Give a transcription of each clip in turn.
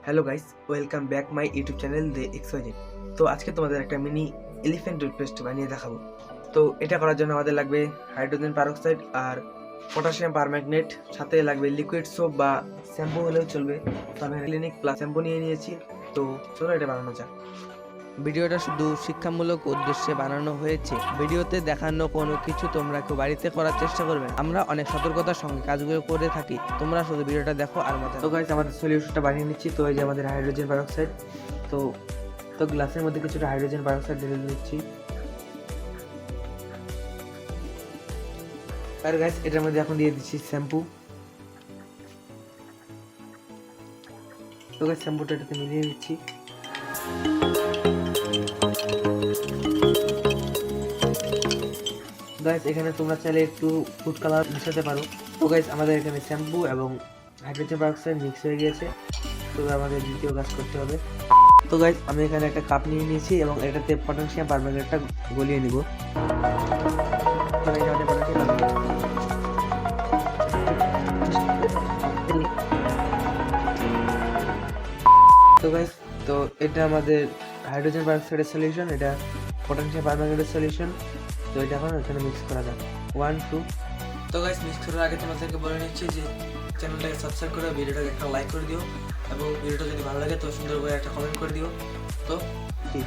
Hello guys, welcome back my YouTube channel the XYZ. তো আজকে তোমাদের একটা মিনি এলিফ্যান্ট টুথপেস্ট বানিয়ে দেখাবো। তো এটা করার জন্য আমাদের লাগবে হাইড্রোজেন পারঅক্সাইড আর পটাশিয়াম পারম্যাঙ্গনেট, সাথে লাগবে লিকুইড সোপ বা শ্যাম্পু হলেও চলবে। তো আমি ক্লিনিক প্লাস শ্যাম্পু নিয়ে নিয়েছি। তো চলো এটা বানানো যাক। ভিডিওটা শুধু শিক্ষামূলক উদ্দেশ্যে বানানো হয়েছে। ভিডিওতে দেখানো কোনো কিছু তোমরা কেউ বাড়িতে করার চেষ্টা করবে। আমরা অনেক সতর্কতার সঙ্গে কাজগুলো করে থাকি, তোমরা শুধু ভিডিওটা দেখো আর মজা। তো গাইস, আমাদের সলিউশনটা বানিয়ে নিচ্ছি। তো এই যে আমাদের হাইড্রোজেন পারঅক্সাইড, তো গ্লাসের মধ্যে কিছুটা হাইড্রোজেন পারঅক্সাইড ঢেলে নিচ্ছি। আর গাইস, এটার মধ্যে এখন দিয়ে দিচ্ছি শ্যাম্পু। তো গাইস, শ্যাম্পুটা এটাতে মিলিয়ে নিচ্ছি। গাইস, এখানে তোমরা চাইলে একটু ফুড কালার মিশাতে পারো। তো গাইস, আমাদের এখানে শ্যাম্পু এবং হাইড্রোজেন পারঅক্সাইড মিক্স হয়ে গিয়েছে। তো আমাদের দ্বিতীয় কাজ করতে হবে। তো গাইস, আমি এখানে একটা কাপ নিয়ে নিয়েছি এবং এটাতে পটাশিয়াম পারম্যাঙ্গনেটটা গলিয়ে নিব। তো গাইস, তো এটা আমাদের হাইড্রোজেন পারঅক্সাইডের সলিউশন, এটা পটাশিয়াম পারম্যাঙ্গনেটের সলিউশন। তো এটা এখন এখানে মিক্স করা যাক। 1 2। তো গাইস, মিক্স করার আগে তোমাদেরকে বলে নিচ্ছি যে চ্যানেলটাকে সাবস্ক্রাইব করে ভিডিওটাকে একটা লাইক করে দিও এবং ভিডিওটা যদি ভালো লাগে তো সুন্দর করে একটা কমেন্ট করে দিও। তো ঠিক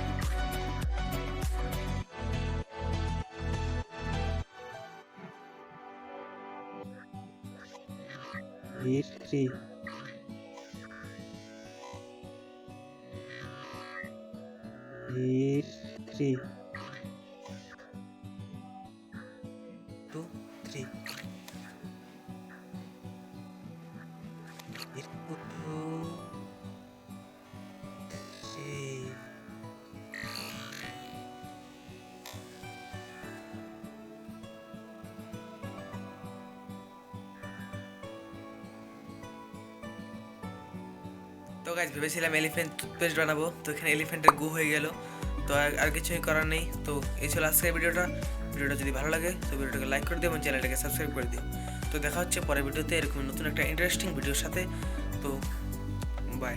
হিট 3 হিট 3 2 3 হিট 2 3। তো গাইস, ভেবেছিলাম এলিফ্যান্ট টুথপেস্ট বানাবো, তো এখানে এলিফ্যান্টের গু হয়ে গেল। তো আর কিছুই করার নেই। তো এই ছিল আজকের ভিডিওটা যদি ভালো লাগে তো ভিডিওটাকে লাইক করে দিও এবং চ্যানেলটাকে সাবস্ক্রাইব করে দিও। তো দেখা হচ্ছে পরের ভিডিওতে এরকম নতুন একটা ইন্টারেস্টিং ভিডিওর সাথে। তো বাই।